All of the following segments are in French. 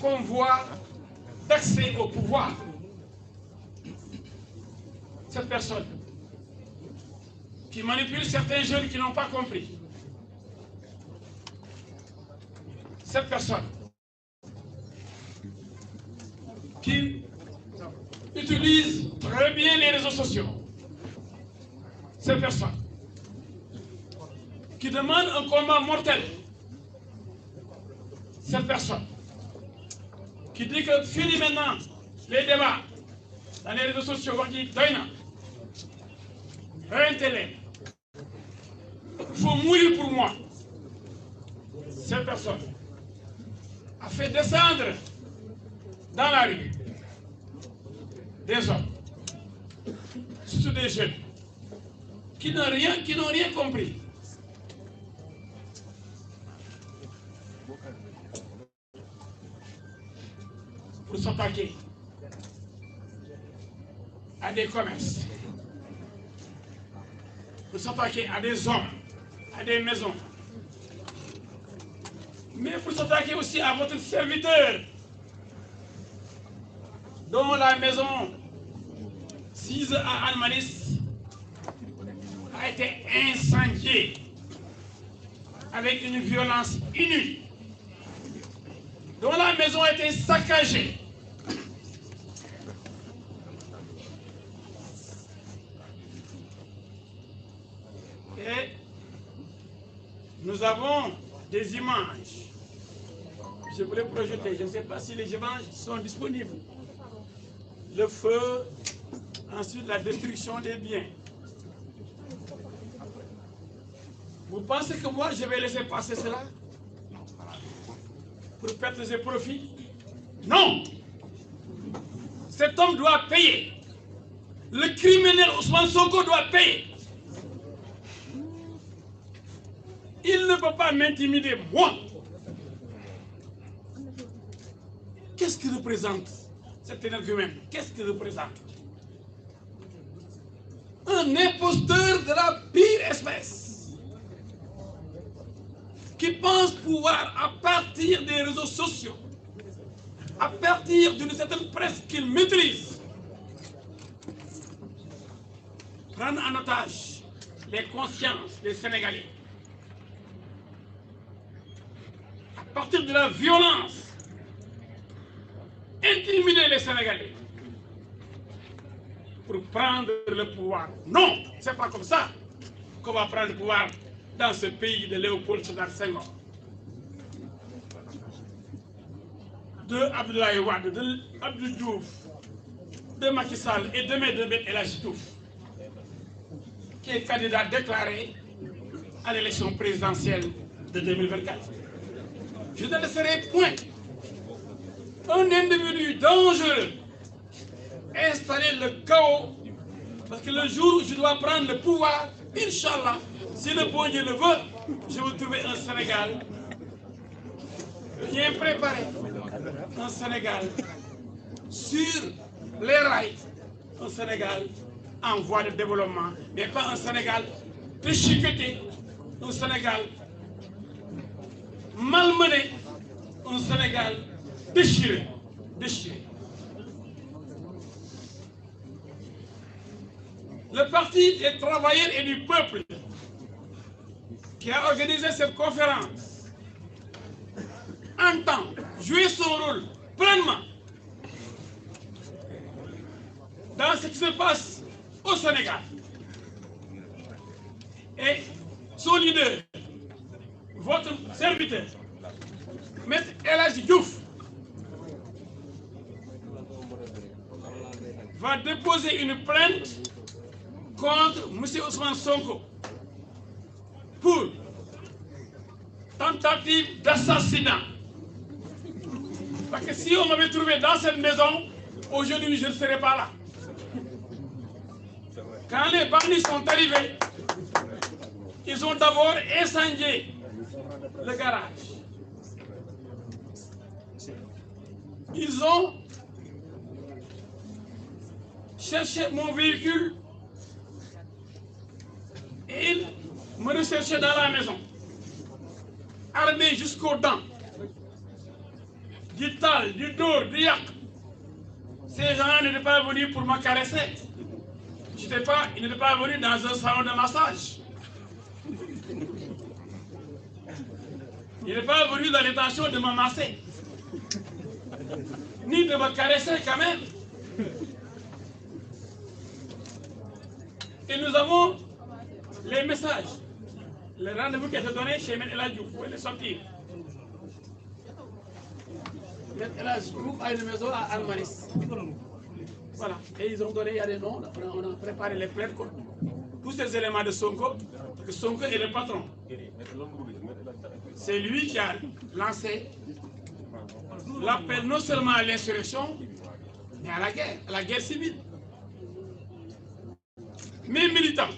convoi d'accès au pouvoir. Cette personne qui manipule certains jeunes qui n'ont pas compris. Cette personne qui utilise très bien les réseaux sociaux. Cette personne qui demande un combat mortel. Cette personne qui dit que fini maintenant les débats dans les réseaux sociaux, wax ji doy na reyante leen, il faut mourir pour moi. Cette personne a fait descendre dans la rue des hommes, surtout des jeunes, qui n'ont rien compris. Pour s'attaquer à des commerces, pour s'attaquer à des hommes, à des maisons, mais pour s'attaquer aussi à votre serviteur, dont la maison 6 à Almanis a été incendiée avec une violence inouïe, dont la maison a été saccagée. Et nous avons des images. Je voulais projeter, je ne sais pas si les images sont disponibles. Le feu, ensuite la destruction des biens. Vous pensez que moi je vais laisser passer cela pour perdre ses profits? Non! Cet homme doit payer. Le criminel Ousmane Sonko doit payer. Il ne peut pas m'intimider, moi. Qu'est-ce qu'il représente, cet énergumène? Qu'est-ce qu'il représente? Un imposteur de la pire espèce, qui pense pouvoir, à partir des réseaux sociaux, à partir d'une certaine presse qu'il maîtrise, prendre en otage les consciences des Sénégalais. À partir de la violence, intimider les Sénégalais pour prendre le pouvoir. Non, c'est pas comme ça qu'on va prendre le pouvoir dans ce pays de Léopold Sédar Senghor, de Abdoulaye Wade, de Abdou Diouf, de Macky Sall et demain de El Hadji Diouf, qui est candidat déclaré à l'élection présidentielle de 2024. Je ne laisserai point un individu dangereux installer le chaos, parce que le jour où je dois prendre le pouvoir, Inch'Allah, si le bon Dieu le veut, je vais trouver un Sénégal bien préparé, un Sénégal sur les rails, un Sénégal en voie de développement, mais pas un Sénégal déchiqueté, un Sénégal malmené, un Sénégal déchiré. Le Parti des travailleurs et du peuple, qui a organisé cette conférence, entend jouer son rôle pleinement dans ce qui se passe au Sénégal. Et son leader, votre serviteur, M. El Hadji Diouf, va déposer une plainte contre M. Ousmane Sonko pour tentative d'assassinat. Parce que si on m'avait trouvé dans cette maison, aujourd'hui je ne serais pas là. Quand les bandits sont arrivés, ils ont d'abord incendié le garage. Ils ont cherché mon véhicule et ils me recherchaient dans la maison, armés jusqu'aux dents. du tal, du dor, du yak. Ces gens n'étaient pas venus pour me caresser. Ils n'étaient pas venus dans un salon de massage. Ils n'étaient pas venus dans l'intention de me masser. Ni de me caresser quand même. Et nous avons les messages. Le rendez-vous qui a été donné chez M. El Hadj Diouf, vous pouvez le sortir. M. El Hadj Diouf a une maison à Almaris. Voilà. Et ils ont donné, il y a des noms, on a préparé les plaintes contre tous ces éléments de Sonko, parce que Sonko est le patron. C'est lui qui a lancé l'appel non seulement à l'insurrection, mais à la guerre civile. Mes militants,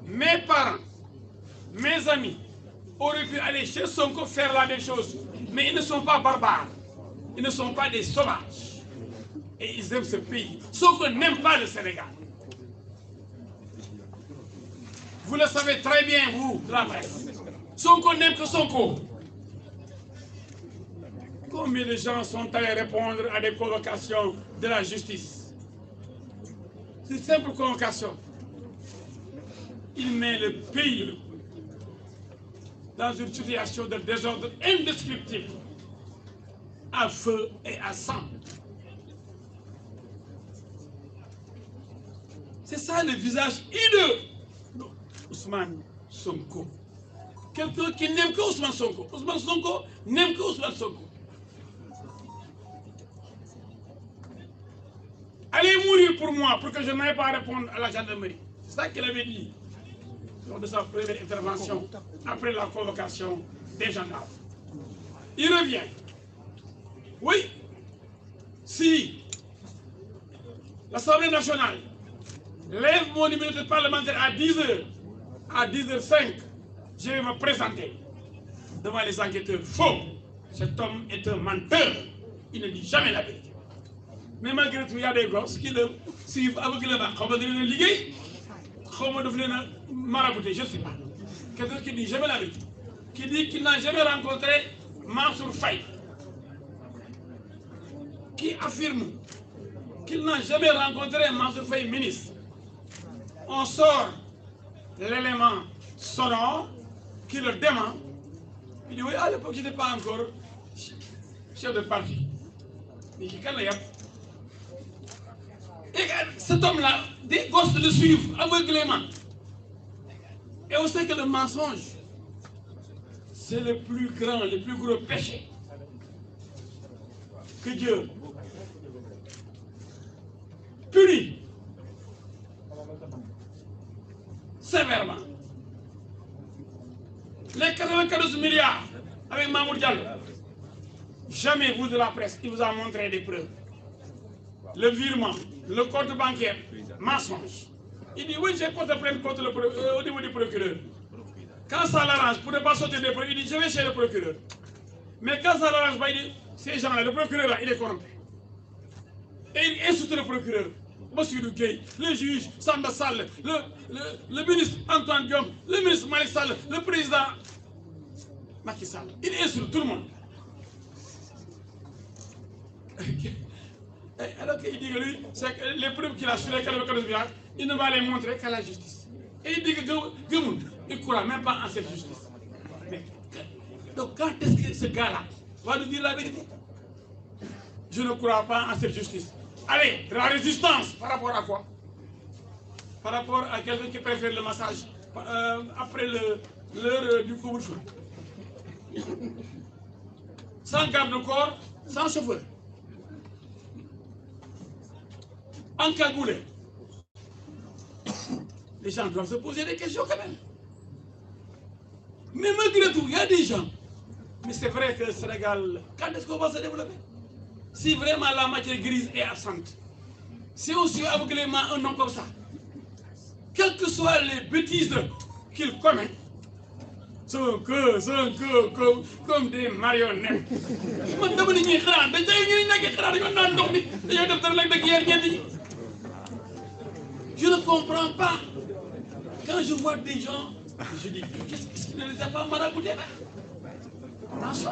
mes parents, mes amis auraient pu aller chez Sonko faire la même chose, mais ils ne sont pas barbares, ils ne sont pas des sauvages. Et ils aiment ce pays. Sonko n'aime pas le Sénégal. Vous le savez très bien, vous, la presse. Sonko n'aime que Sonko. Combien de gens sont allés répondre à des convocations de la justice? C'est une simple convocation. Il met le pays dans une situation de désordre indescriptible, à feu et à sang. C'est ça le visage hideux d'Ousmane Sonko. Quelqu'un qui n'aime que Ousmane Sonko. Ousmane Sonko n'aime que Ousmane Sonko. Allez mourir pour moi, pour que je n'aille pas répondre à la gendarmerie. C'est ça qu'il avait dit lors de sa première intervention, après la convocation des gendarmes. Il revient. Oui, si l'Assemblée nationale lève mon immunité parlementaire à 10h, à 10h05, je vais me présenter devant les enquêteurs. Faux! Cet homme est un menteur. Il ne dit jamais la vérité. Mais malgré tout, il y a des gosses qui le suivent aveuglément. Comment dire le liguer? Comment devenir marabouté? Je ne sais pas. Quelqu'un qui dit jamais la vérité. Qui dit qu'il n'a jamais rencontré Mansour Faye. Qui affirme qu'il n'a jamais rencontré Mansour Faye ministre. On sort l'élément sonore qui le dément. Il dit oui, à l'époque, je n'étais pas encore chef de parti. Mais qui calme. Et cet homme-là, des gosses le suivent aveuglément. Et on sait que le mensonge, c'est le plus grand, le plus gros péché que Dieu punit sévèrement. Les 94 milliards avec Mamour Diallo, jamais vous de la presse, il vous a montré des preuves. Le virement, le compte bancaire, mensonge. Il dit oui, j'ai porté plainte contre au niveau du procureur. Quand ça l'arrange, pour ne pas sauter des preuves, il dit je vais chez le procureur. Mais quand ça l'arrange, il dit ces gens-là, le procureur là, il est corrompu. Et il insulte le procureur. Monsieur Duguay, le juge Samba Sall, le ministre Antoine Diom, le ministre Malick Sall, le président Macky Sall. Il insulte tout le monde. Alors qu'il dit que lui, c'est que les preuves qu'il a sur les 94 milliards, il ne va les montrer qu'à la justice. Et il dit que Gemoun, il ne croit même pas en cette justice. Mais, donc quand est-ce que ce gars-là va nous dire la vérité? Je ne crois pas en cette justice. Allez, la résistance, par rapport à quoi? Par rapport à quelqu'un qui préfère le massage après l'heure du couvre-feu. Sans garde-corps, sans chauffeur. Encagoulé. Les gens doivent se poser des questions quand même. Mais malgré tout, il y a des gens. Mais c'est vrai que le Sénégal, quand est-ce qu'on va se développer? Si vraiment la matière grise est absente, si on suit aveuglément un homme comme ça, quelles que soient les bêtises qu'il commet, sont comme des marionnettes. Je ne comprends pas. Quand je vois des gens, je dis, qu'est-ce qui ne les a pas maraboutés? Attention,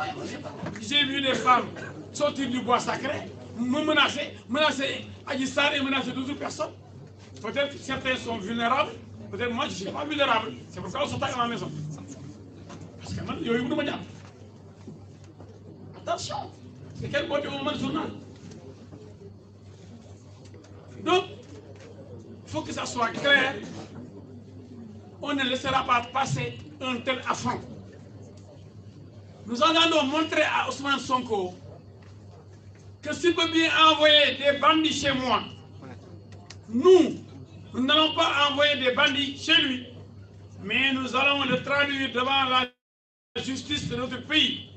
j'ai vu des femmes sortir du bois sacré, me menacer Adji-Sarr et menacer d'autres personnes. Peut-être que certains sont vulnérables, peut-être moi je ne suis pas vulnérable. C'est pourquoi on s'attaque à ma maison. Parce que moi, il y a eu de attention, c'est quel côté au moment du journal. Donc, il faut que ça soit clair. On ne laissera pas passer un tel affront. Nous allons montrer à Ousmane Sonko que s'il peut bien envoyer des bandits chez moi, nous n'allons pas envoyer des bandits chez lui, mais nous allons le traduire devant la justice de notre pays,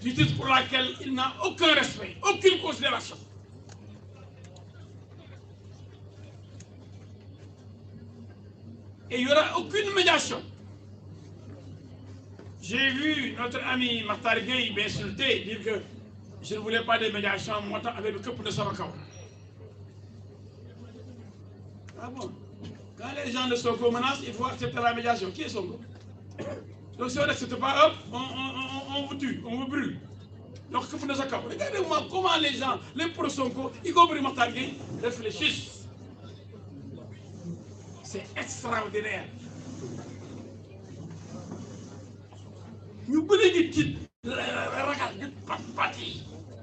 justice pour laquelle il n'a aucun respect, aucune considération. Et il n'y aura aucune médiation. J'ai vu notre ami Makhtar Gueye m'insulter, dire que je ne voulais pas de médiation, moi avec le couple de Sabakawa. Ah bon? Quand les gens de Sonko menacent, il faut accepter la médiation. Qui est Sonko? Donc si on n'accepte pas, hop, on vous tue, on vous brûle. Donc couple de Sabakawa. Regardez-moi comment les gens, les pro-Sonko, y compris Makhtar Gueye, réfléchissent. C'est extraordinaire.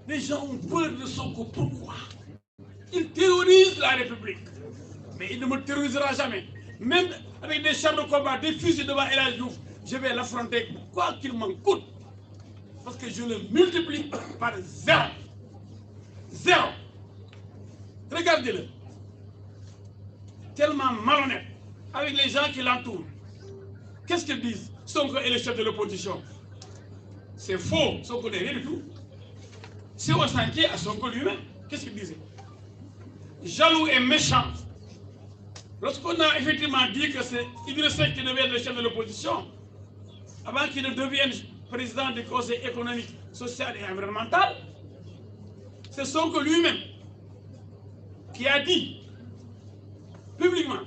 Les gens ont peur de Sonko. Pourquoi? Il terrorise la République. Mais il ne me terrorisera jamais. Même avec des chars de combat, des fusils devant El Hadji Diouf, je vais l'affronter quoi qu'il m'en coûte. Parce que je le multiplie par zéro. Zéro. Regardez-le. Tellement malhonnête avec les gens qui l'entourent. Qu'est-ce qu'ils disent? Sonko est le chef de l'opposition. C'est faux, Sonko n'est rien du tout. C'est au sentier à Sonko lui-même. Qu'est-ce qu'il disait? Jaloux et méchant. Lorsqu'on a effectivement dit que c'est Idriss Seck qui devait être le chef de l'opposition, avant qu'il ne devienne président du Conseil économique, social et environnemental, c'est Sonko lui-même qui a dit publiquement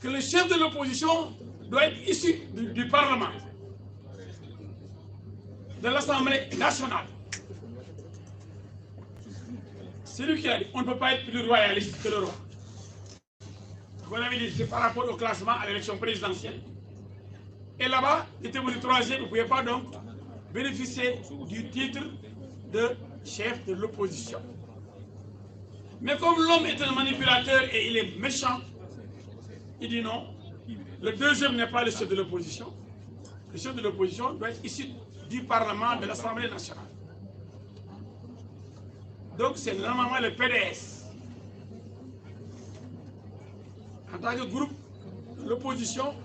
que le chef de l'opposition doit être issu du Parlement, de l'Assemblée nationale. C'est lui qui a dit on ne peut pas être plus royaliste que le roi. On avait dit c'est par rapport au classement à l'élection présidentielle. Et là-bas, il était venu troisième, vous ne pouvez pas donc bénéficier du titre de chef de l'opposition. Mais comme l'homme est un manipulateur et il est méchant, il dit non, le deuxième n'est pas le chef de l'opposition. Le chef de l'opposition doit être issu du Parlement, de l'Assemblée nationale. Donc c'est normalement le PDS. En tant que groupe de l'opposition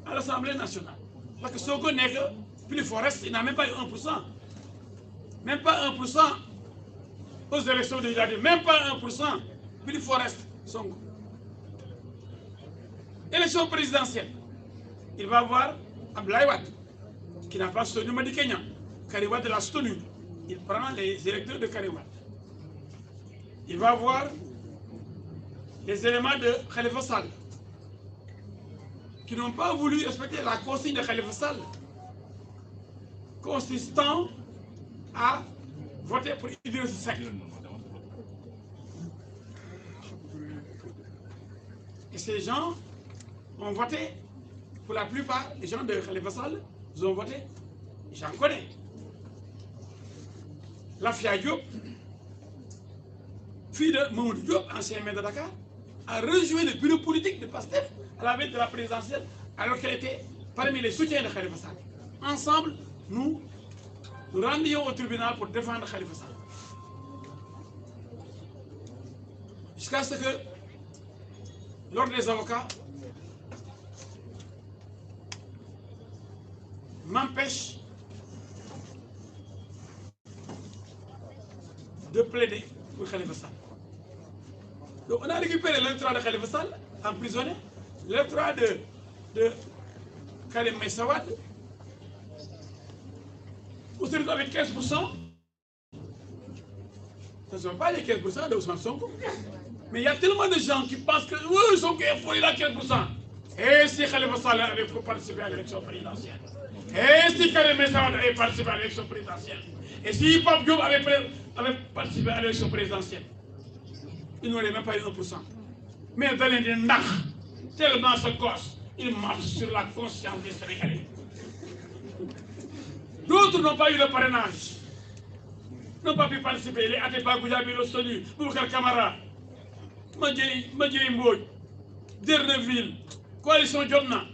à l'Assemblée nationale. Parce que Sonko n'est que plus forest, il n'a même pas eu 1%. Même pas 1% aux élections de l'État. Même pas 1%. Plus forest, Sonko. Élection présidentielle. Il va avoir Abdoulaye Wade, qui n'a pas soutenu Madi Kenya. Karim Wade l'a soutenu. Il prend les électeurs de Karim Wade. Il va avoir les éléments de Khalifa Sall, qui n'ont pas voulu respecter la consigne de Khalifa Sall, consistant à voter pour Idriss Seck. Et ces gens ont voté, pour la plupart, les gens de Khalifa Sall, ils ont voté, j'en connais. Lafia Diop, fille de Mamoudou Diop, ancien maire de Dakar, a rejoint le bureau politique de PASTEF à la veille de la présidentielle, alors qu'elle était parmi les soutiens de Khalifa Sall. Ensemble, nous rendions au tribunal pour défendre Khalifa Sall. Jusqu'à ce que, l'ordre des avocats m'empêche de plaider pour Khalifa Sall. Donc on a récupéré l'électorat de Khalifa Sall, emprisonné, l'électorat de Karim Meïssa Wade, on se retrouve avec 15%. Ce ne sont pas les 15% de Ousmane Sonko. Mais il y a tellement de gens qui pensent que oui, Sonko est fort, il a 15%. Et si Khalifa Saleh avait participé à l'élection présidentielle, et si Karim Meïssa Wade avait participé à l'élection présidentielle, et si Pape Diop avait participé à l'élection présidentielle, il n'aurait même pas eu 1%. Mais dans les Ndakh, tellement ce gosse, il marche sur la conscience des Sénégalais. D'autres n'ont pas eu le parrainage, n'ont pas pu participer. Les Atepa Goudiaby, le Sonu, Boubacar Camara, Madjeri Mbodj, Derneville, Coalition Jotna.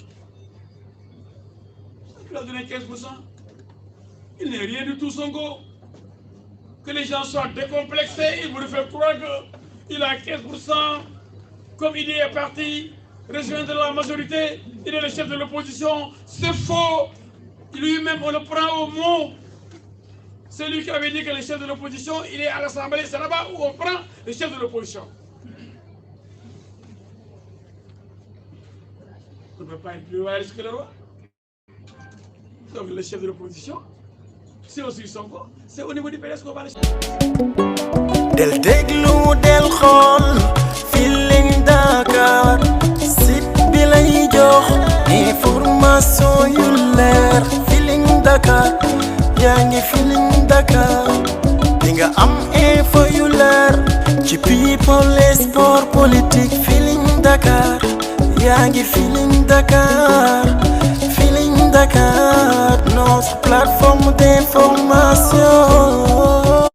Il a donné 15%. Il n'est rien du tout Sonko. Que les gens soient décomplexés, ils vous faire croire qu'il a 15%. Comme il est parti rejoindre la majorité, il est le chef de l'opposition. C'est faux. Lui-même, on le prend au mot. C'est lui qui avait dit que le chef de l'opposition, il est à l'Assemblée. C'est là-bas où on prend le chef de l'opposition. On ne peut pas être plus royaliste que le roi. Donc le chef de l'opposition, c'est aussi Sonko. C'est au niveau du PDS qu'on va le chercher. Del déglu del xool Feeling Dakar site bi lay jox information yu leer Feeling Dakar yaa ngi Feeling Dakar di nga am info yu leer ci people et sport politique Feeling Dakar yaa ngi Feeling Dakar Feeling Dakar notre plateforme d'information